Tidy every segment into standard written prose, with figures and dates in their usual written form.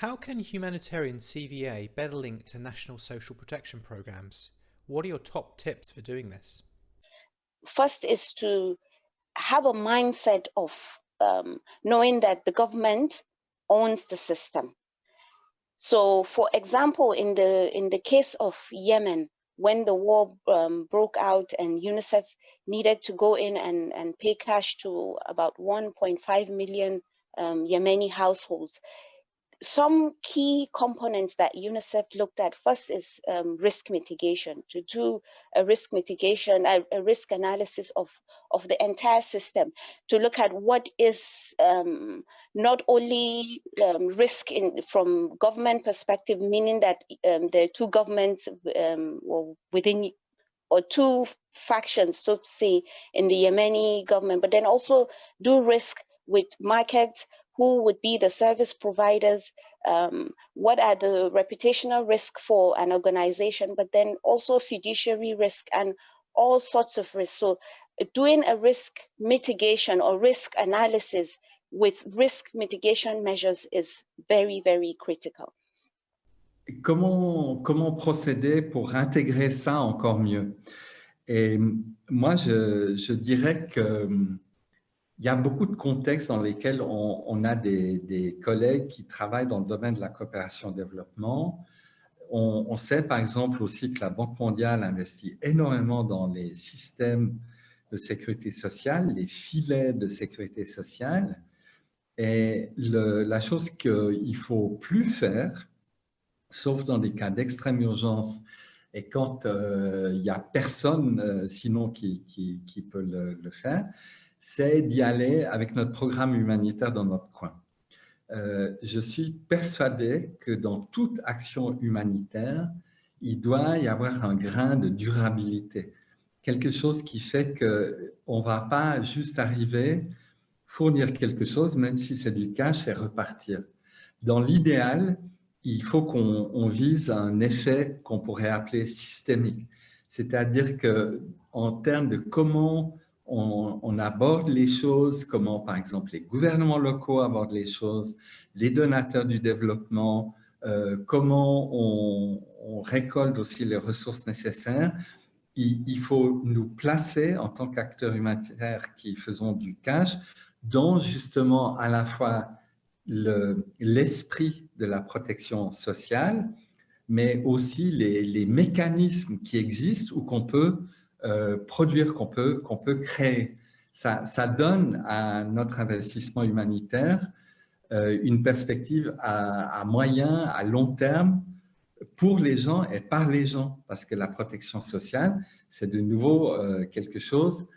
How can humanitarian CVA better link to national social protection programs? What are your top tips for doing this? First is to have a mindset of knowing that the government owns the system. So, for example, in the case of Yemen, when the war broke out and UNICEF needed to go in and pay cash to about 1.5 million Yemeni households, some key components that UNICEF looked at first is risk mitigation, to do a risk mitigation, a risk analysis of the entire system, to look at what is not only risk from government perspective, meaning that there are two governments within, or two factions, so to say, in the Yemeni government, but then also do risk with markets. Who would be the service providers? What are the reputational risk for an organization, but then also fiduciary risk and all sorts of risks. So doing a risk mitigation or risk analysis with risk mitigation measures is very, very critical. Comment procéder pour intégrer ça encore mieux? Et moi, je dirais que il y a beaucoup de contextes dans lesquels on a des collègues qui travaillent dans le domaine de la coopération au développement. On sait par exemple aussi que la Banque mondiale investit énormément dans les systèmes de sécurité sociale, les filets de sécurité sociale. Et la chose qu'il ne faut plus faire, sauf dans des cas d'extrême urgence et quand il n'y a personne sinon qui peut le faire, c'est d'y aller avec notre programme humanitaire dans notre coin. Je suis persuadé que dans toute action humanitaire, il doit y avoir un grain de durabilité. Quelque chose qui fait qu'on ne va pas juste arriver, fournir quelque chose, même si c'est du cash, et repartir. Dans l'idéal, il faut qu'on vise un effet qu'on pourrait appeler systémique. C'est-à-dire qu'en termes de comment on aborde les choses, comment par exemple les gouvernements locaux abordent les choses, les donateurs du développement, comment on récolte aussi les ressources nécessaires. Il faut nous placer en tant qu'acteurs humanitaires qui faisons du cash dans justement à la fois l'esprit de la protection sociale, mais aussi les mécanismes qui existent ou qu'on peut produire, qu'on peut créer. Ça donne à notre investissement humanitaire une perspective à moyen, à long terme pour les gens et par les gens, parce que la protection sociale, c'est de nouveau quelque chose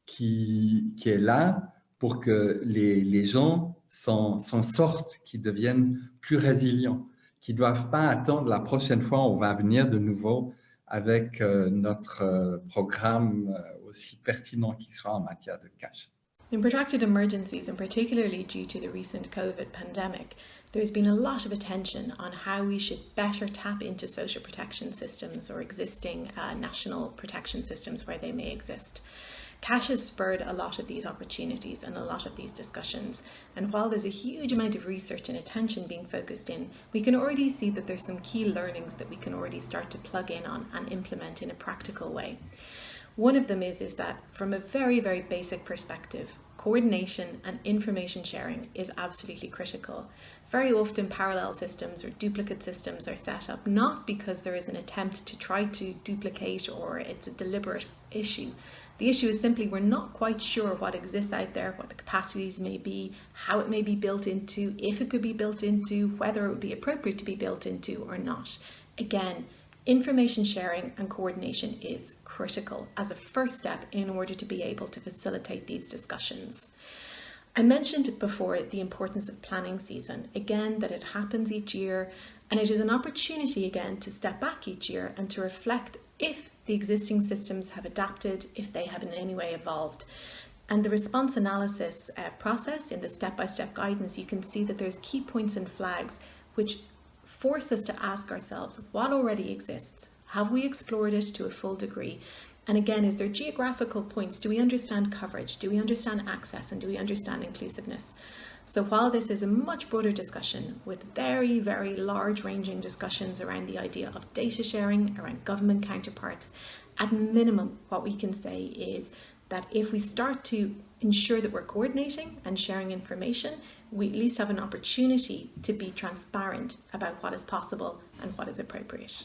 qui est là pour que les gens s'en sortent, qu'ils deviennent plus résilients, qui ne doivent pas attendre la prochaine fois où on va venir de nouveau avec notre programme aussi pertinent qu'il soit en matière de cash. In protracted emergencies, and particularly due to the recent COVID pandemic, there's been a lot of attention on how we should better tap into social protection systems or existing national protection systems where they may exist. Cash has spurred a lot of these opportunities and a lot of these discussions, and while there's a huge amount of research and attention being focused in, we can already see that there's some key learnings that we can already start to plug in on and implement in a practical way. One of them is that from a very, very basic perspective, coordination and information sharing is absolutely critical. Very often parallel systems or duplicate systems are set up not because there is an attempt to try to duplicate or it's a deliberate issue. The issue is simply we're not quite sure what exists out there, what the capacities may be, how it may be built into, if it could be built into, whether it would be appropriate to be built into or not. Again, information sharing and coordination is critical as a first step in order to be able to facilitate these discussions. I mentioned before the importance of planning season, again that it happens each year, and it is an opportunity again to step back each year and to reflect if the existing systems have adapted, if they have in any way evolved. And the response analysis process in the step-by-step guidance, you can see that there's key points and flags which force us to ask ourselves what already exists. Have we explored it to a full degree? And again, is there geographical points? Do we understand coverage? Do we understand access? And do we understand inclusiveness? So while this is a much broader discussion with very, very large ranging discussions around the idea of data sharing, around government counterparts, at minimum, what we can say is that if we start to ensure that we're coordinating and sharing information, we at least have an opportunity to be transparent about what is possible and what is appropriate.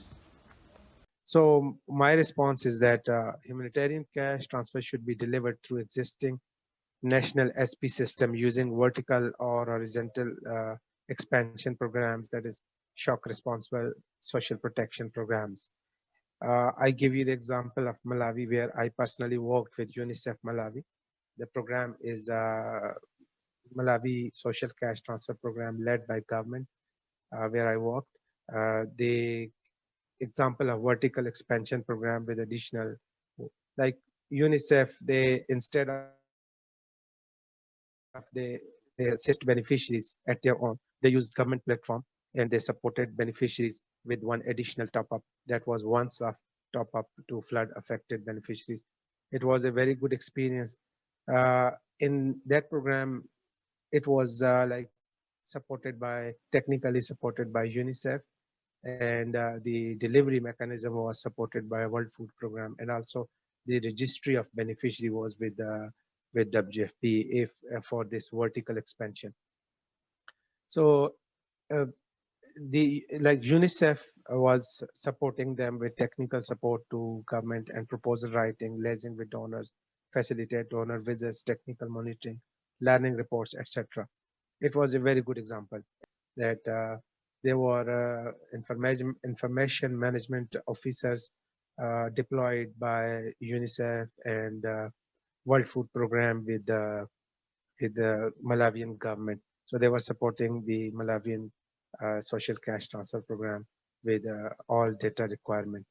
So my response is that humanitarian cash transfer should be delivered through existing national SP system using vertical or horizontal expansion programs, that is shock responsible social protection programs. I give you the example of Malawi, where I personally worked with UNICEF Malawi. The program is Malawi Social Cash Transfer Program led by government, where I worked. The example of vertical expansion program with additional, like UNICEF, they instead of they assist beneficiaries at their own, they used government platform and they supported beneficiaries with one additional top-up that was once-off top-up to flood affected beneficiaries. It was a very good experience. In that program, it was technically supported by UNICEF, and the delivery mechanism was supported by a World Food Program, and also the registry of beneficiary was with WFP for this vertical expansion. So UNICEF was supporting them with technical support to government and proposal writing, liaising with donors, facilitate donor visits, technical monitoring, learning reports, etc. It was a very good example that there were information management officers deployed by UNICEF and World Food Program with the Malawian government. So they were supporting the Malawian social cash transfer program with all data requirement.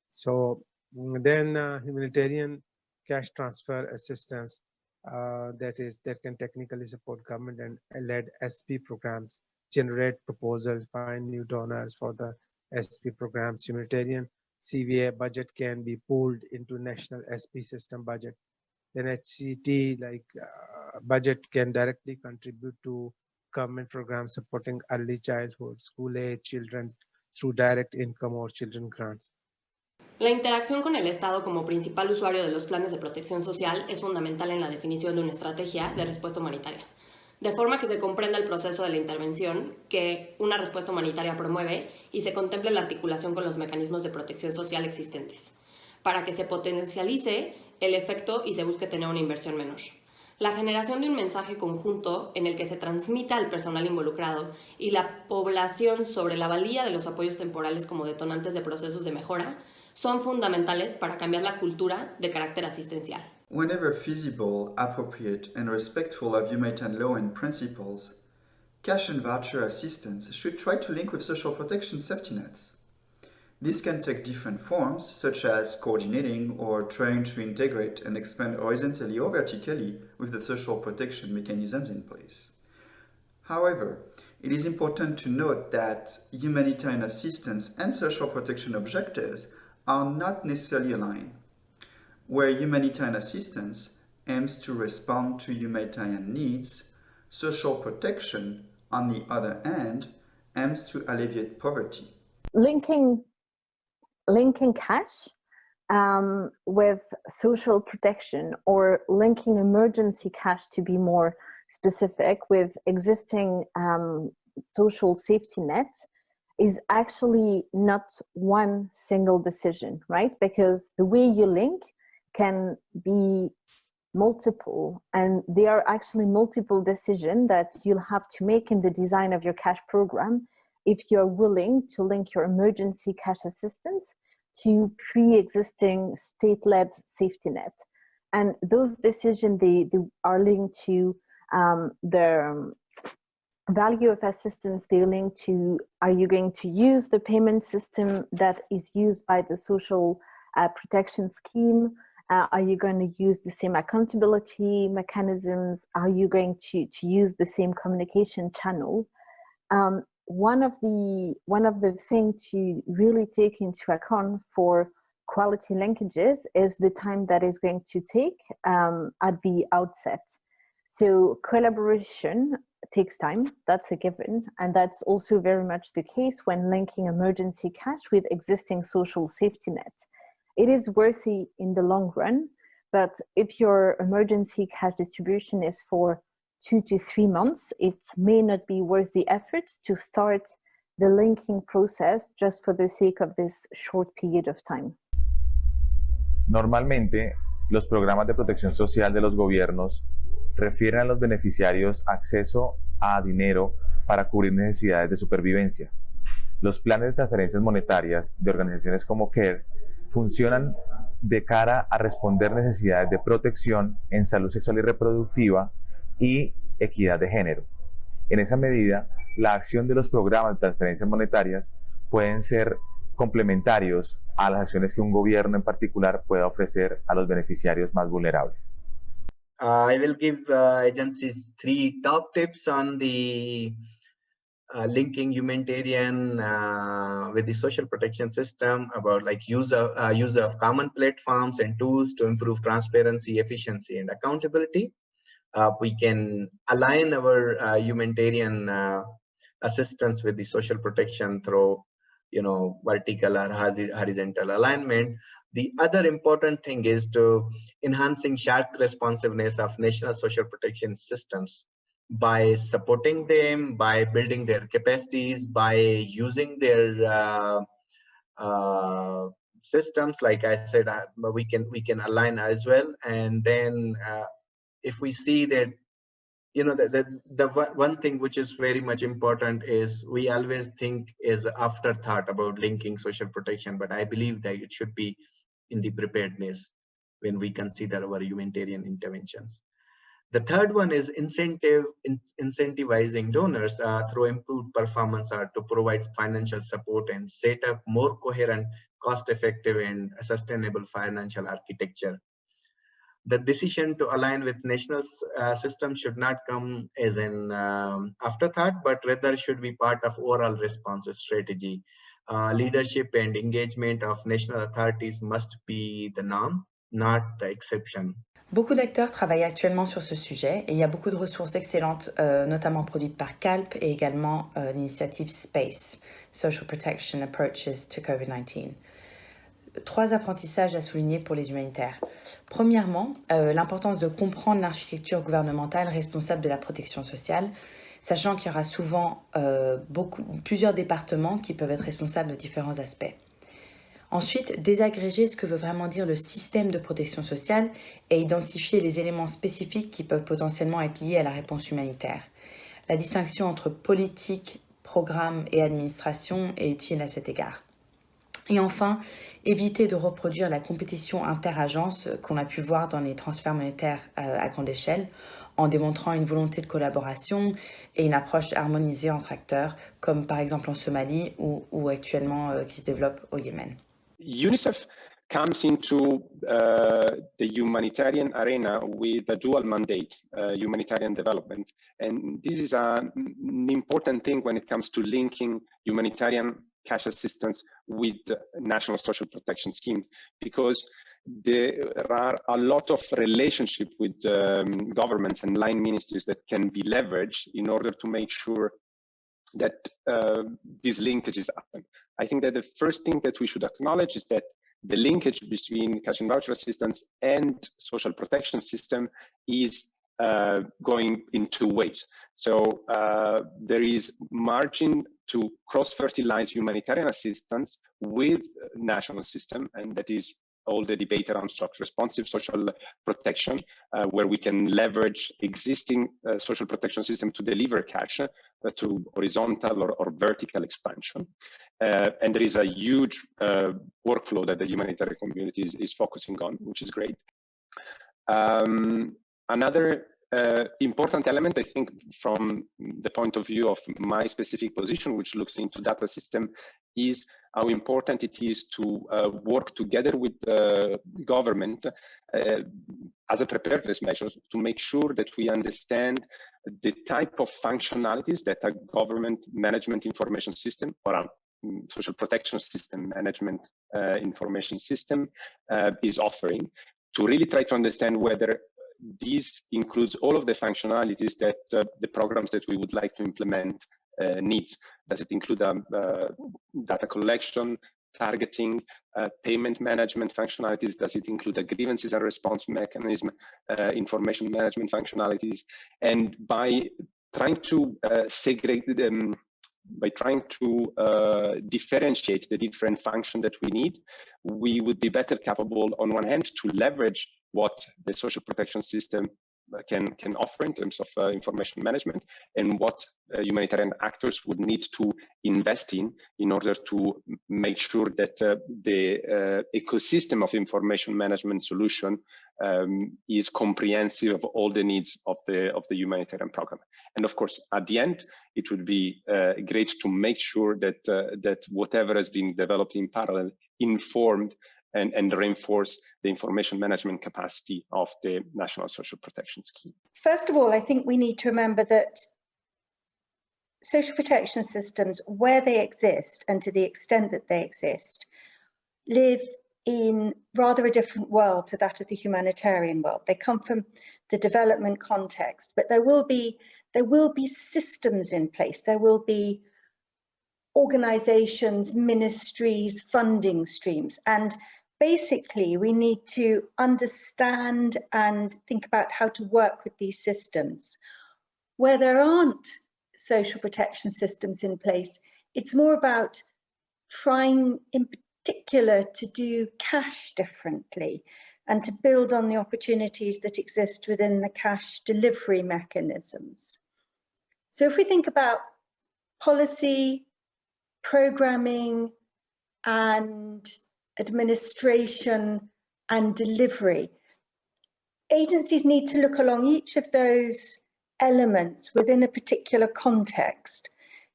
So then humanitarian cash transfer assistance that can technically support government and led SP programs, generate proposals, find new donors for the SP programs. Humanitarian CVA budget can be pooled into national SP system budget. Then HCT budget can directly contribute to government programs supporting early childhood, school age children through direct income or children grants. La interacción con el Estado como principal usuario de los planes de protección social es fundamental en la definición de una estrategia de respuesta humanitaria, de forma que se comprenda el proceso de la intervención que una respuesta humanitaria promueve y se contemple la articulación con los mecanismos de protección social existentes, para que se potencialice el efecto y se busque tener una inversión menor. La generación de un mensaje conjunto en el que se transmita al personal involucrado y la población sobre la valía de los apoyos temporales como detonantes de procesos de mejora son fundamentales para cambiar la cultura de carácter asistencial. Whenever feasible, appropriate, and respectful of humanitarian law and principles, cash and voucher assistance should try to link with social protection safety nets. This can take different forms, such as coordinating or trying to integrate and expand horizontally or vertically with the social protection mechanisms in place. However, it is important to note that humanitarian assistance and social protection objectives are not necessarily aligned. Where humanitarian assistance aims to respond to humanitarian needs, social protection, on the other hand, aims to alleviate poverty. Linking cash with social protection, or linking emergency cash, to be more specific, with existing social safety nets, is actually not one single decision, right? Because the way you link can be multiple, and there are actually multiple decisions that you'll have to make in the design of your cash program if you're willing to link your emergency cash assistance to pre-existing state-led safety net. And those decisions, they are linked to the value of assistance. They link to, are you going to use the payment system that is used by the social protection scheme? Are you going to use the same accountability mechanisms? Are you going to use the same communication channel? One of the things to really take into account for quality linkages is the time that is going to take at the outset. So collaboration takes time, that's a given, and that's also very much the case when linking emergency cash with existing social safety nets. It is worthy in the long run, but if your emergency cash distribution is for 2 to 3 months, it may not be worth the effort to start the linking process just for the sake of this short period of time. Normalmente, los programas de protección social de los gobiernos refieren a los beneficiarios acceso a dinero para cubrir necesidades de supervivencia. Los planes de transferencias monetarias de organizaciones como Coord funcionan de cara a responder necesidades de protección en salud sexual y reproductiva y equidad de género. En esa medida, la acción de los programas de transferencias monetarias pueden ser complementarios a las acciones que un gobierno en particular pueda ofrecer a los beneficiarios más vulnerables. I will give agencies 3 top tips on the linking humanitarian with the social protection system, about like use of common platforms and tools to improve transparency, efficiency, and accountability. We can align our humanitarian assistance with the social protection through, vertical or horizontal alignment. The other important thing is to enhancing shared responsiveness of national social protection systems by supporting them, by building their capacities, by using their systems. Like I said, we can align as well. And then if we see that, the one thing which is very much important is we always think is afterthought about linking social protection, but I believe that it should be in the preparedness when we consider our humanitarian interventions. The third one is incentivizing donors through improved performance or to provide financial support and set up more coherent, cost-effective, and sustainable financial architecture. The decision to align with national system should not come as an afterthought, but rather should be part of overall response strategy. Leadership and engagement of national authorities must be the norm, not the exception. Beaucoup d'acteurs travaillent actuellement sur ce sujet et il y a beaucoup de ressources excellentes, notamment produites par CaLP et également l'initiative SPACE, Social Protection Approaches to COVID-19. 3 apprentissages à souligner pour les humanitaires. Premièrement, l'importance de comprendre l'architecture gouvernementale responsable de la protection sociale, sachant qu'il y aura souvent plusieurs départements qui peuvent être responsables de différents aspects. Ensuite, désagréger ce que veut vraiment dire le système de protection sociale et identifier les éléments spécifiques qui peuvent potentiellement être liés à la réponse humanitaire. La distinction entre politique, programme et administration est utile à cet égard. Et enfin, éviter de reproduire la compétition interagences qu'on a pu voir dans les transferts monétaires à grande échelle, en démontrant une volonté de collaboration et une approche harmonisée entre acteurs, comme par exemple en Somalie ou actuellement qui se développe au Yémen. UNICEF comes into the humanitarian arena with a dual mandate, humanitarian development. And this is an important thing when it comes to linking humanitarian cash assistance with the national social protection scheme, because there are a lot of relationship with governments and line ministries that can be leveraged in order to make sure that these linkages happen. I think that the first thing that we should acknowledge is that the linkage between cash and voucher assistance and social protection system is going in 2 ways. So there is margin to cross-fertilize humanitarian assistance with national system, and that is all the debate around responsive social protection, where we can leverage existing social protection system to deliver cash through horizontal or vertical expansion. And there is a huge workflow that the humanitarian community is focusing on, which is great. Another important element, I think, from the point of view of my specific position, which looks into data system, is how important it is to work together with the government as a preparedness measure to make sure that we understand the type of functionalities that a government management information system or a social protection system management information system is offering, to really try to understand whether this includes all of the functionalities that the programs that we would like to implement needs. Does it include data collection, targeting, payment management functionalities? Does it include a grievances and response mechanism, information management functionalities? And by trying to segregate them, by trying to differentiate the different functions that we need, we would be better capable, on one hand, to leverage what the social protection system can offer in terms of information management, and what humanitarian actors would need to invest in order to make sure that the ecosystem of information management solution is comprehensive of all the needs of the humanitarian program. And of course, at the end, it would be great to make sure that that whatever has been developed in parallel informed and reinforce the information management capacity of the National Social Protection Scheme. First of all, I think we need to remember that social protection systems, where they exist and to the extent that they exist, live in rather a different world to that of the humanitarian world. They come from the development context, but there will be systems in place. There will be organizations, ministries, funding streams, and basically, we need to understand and think about how to work with these systems. Where there aren't social protection systems in place, it's more about trying in particular to do cash differently and to build on the opportunities that exist within the cash delivery mechanisms. So if we think about policy, programming, and administration and delivery, agencies need to look along each of those elements within a particular context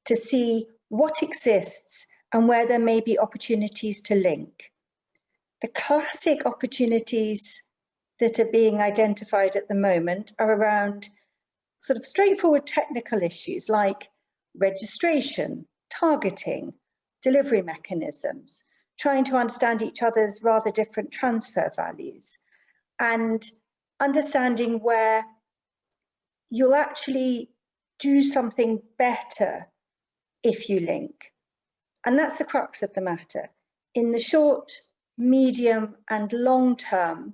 to see what exists and where there may be opportunities to link. The classic opportunities that are being identified at the moment are around sort of straightforward technical issues like registration, targeting, delivery mechanisms, trying to understand each other's rather different transfer values, and understanding where you'll actually do something better if you link. And that's the crux of the matter. In the short, medium, and long term,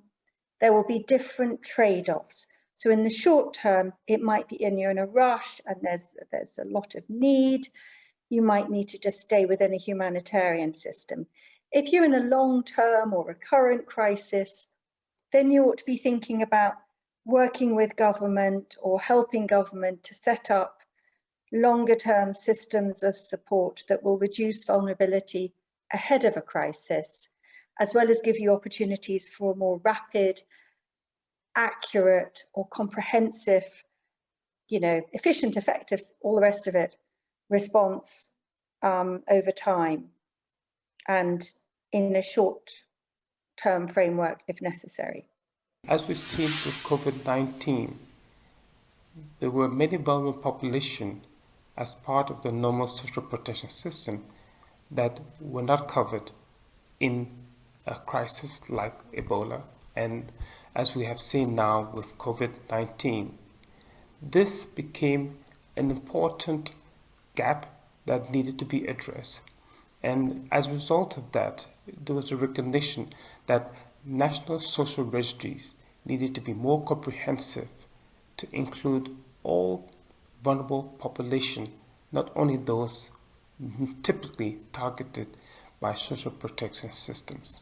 there will be different trade-offs. So in the short term, it might be you're in a rush and there's a lot of need. You might need to just stay within a humanitarian system. If you're in a long-term or recurrent crisis, then you ought to be thinking about working with government or helping government to set up longer-term systems of support that will reduce vulnerability ahead of a crisis, as well as give you opportunities for a more rapid, accurate, or comprehensive, efficient, effective, all the rest of it, response over time and in a short-term framework if necessary. As we've seen with COVID-19, there were many vulnerable populations as part of the normal social protection system that were not covered in a crisis like Ebola. And as we have seen now with COVID-19, this became an important gap that needed to be addressed. And as a result of that, there was a recognition that national social registries needed to be more comprehensive to include all vulnerable population, not only those typically targeted by social protection systems.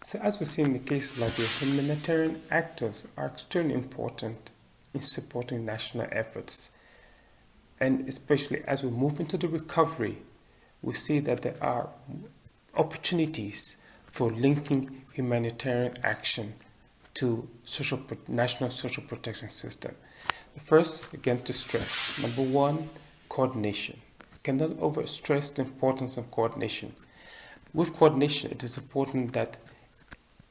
So as we see in the cases like this, humanitarian actors are extremely important in supporting national efforts. And especially as we move into the recovery, we see that there are opportunities for linking humanitarian action to national social protection system. First, again, to stress, number one, coordination. I cannot overstress the importance of coordination. With coordination, it is important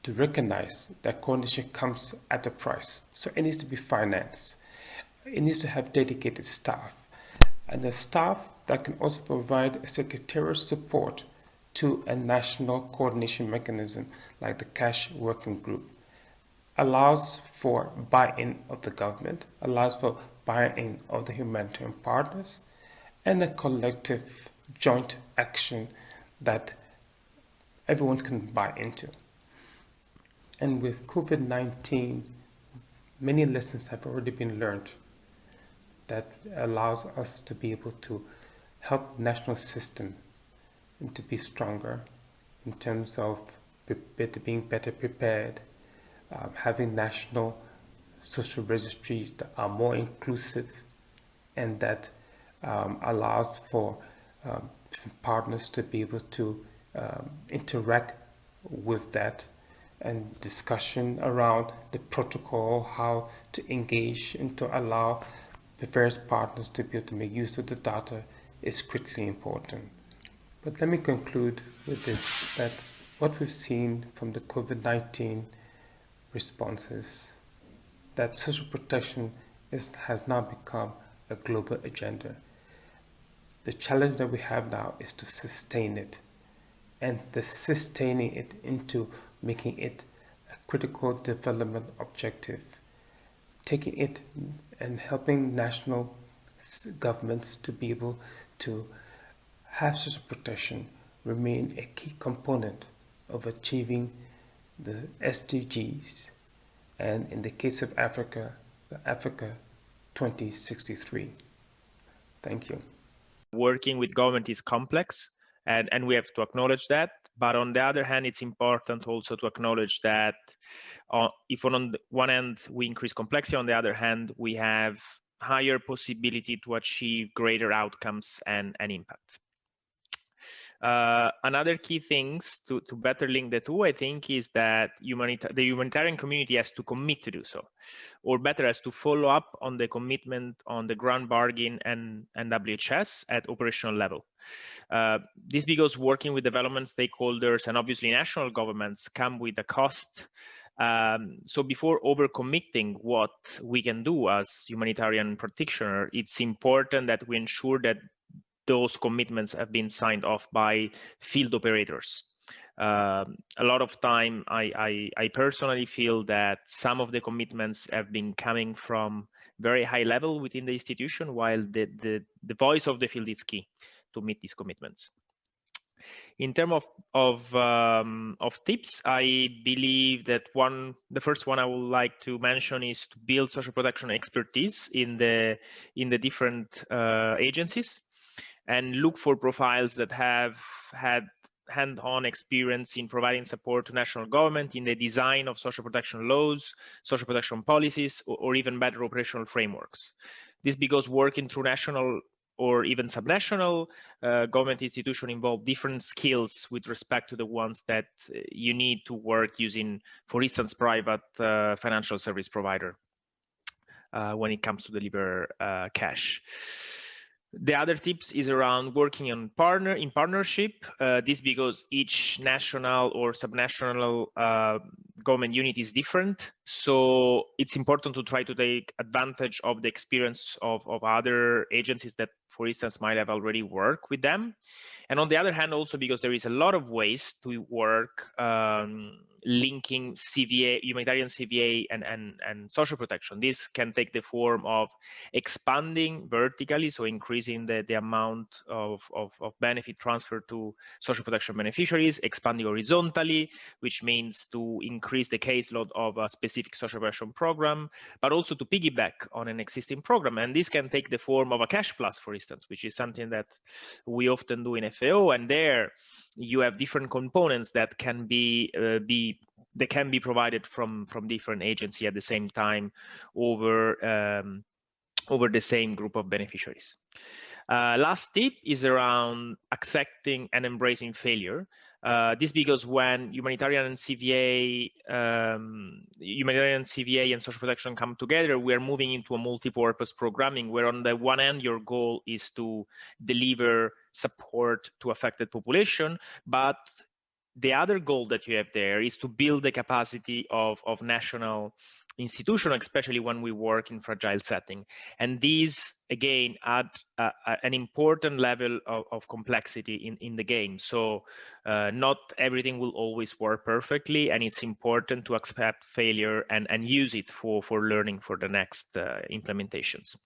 to recognize that coordination comes at a price. So it needs to be financed. It needs to have dedicated staff. And the staff that can also provide secretarial support to a national coordination mechanism like the Cash Working Group. allows for buy-in of the government, allows for buy-in of the humanitarian partners, and a collective joint action that everyone can buy into. And with COVID-19, many lessons have already been learned that allows us to be able to help the national system to be stronger in terms of being better prepared, having national social registries that are more inclusive and that allows for partners to be able to interact with that, and discussion around the protocol, how to engage and to allow the various partners to be able to make use of the data is critically important. But let me conclude with this, that what we've seen from the COVID-19 responses, that social protection has now become a global agenda. The challenge that we have now is to sustain it, and the sustaining it into making it a critical development objective, taking it and helping national governments to be able to have social protection remain a key component of achieving the SDGs, and in the case of Africa, the Africa 2063. Thank you. Working with government is complex, and we have to acknowledge that. But on the other hand, it's important also to acknowledge that if on the one hand we increase complexity, on the other hand we have higher possibility to achieve greater outcomes and impact. Another key things to better link the two, I think, is that the humanitarian community has to commit to do so, or better, has to follow up on the commitment on the ground bargain and WHS at operational level. This because working with development stakeholders and obviously national governments come with a cost. So before overcommitting what we can do as humanitarian practitioner, it's important that we ensure that those commitments have been signed off by field operators. A lot of time, I personally feel that some of the commitments have been coming from very high level within the institution, while the voice of the field is key to meet these commitments. In terms of tips, I believe that the first one I would like to mention is to build social protection expertise in the different agencies, and look for profiles that have had hand-on experience in providing support to national government in the design of social protection laws, social protection policies, or even better operational frameworks. This because working through national or even subnational government institutions involve different skills with respect to the ones that you need to work using, for instance, private financial service provider when it comes to deliver cash. The other tips is around working in partnership. This because each national or subnational government unit is different. So it's important to try to take advantage of the experience of other agencies that, for instance, might have already worked with them. And on the other hand, also because there is a lot of ways to work linking CVA, humanitarian CVA and social protection. This can take the form of expanding vertically, so increasing the amount of benefit transfer to social protection beneficiaries, expanding horizontally, which means to increase the caseload of a specific social protection program, but also to piggyback on an existing program. And this can take the form of a cash plus, for instance, which is something that we often do in FAO, and there you have different components that can be provided from different agencies at the same time over the same group of beneficiaries. Last tip is around accepting and embracing failure. This because when humanitarian and CVA and social protection come together, we are moving into a multi-purpose programming where on the one hand, your goal is to deliver support to affected population, but the other goal that you have there is to build the capacity of national institutions, especially when we work in fragile setting. And these, again, add an important level of complexity in the game. So not everything will always work perfectly, and it's important to accept failure and use it for learning for the next implementations.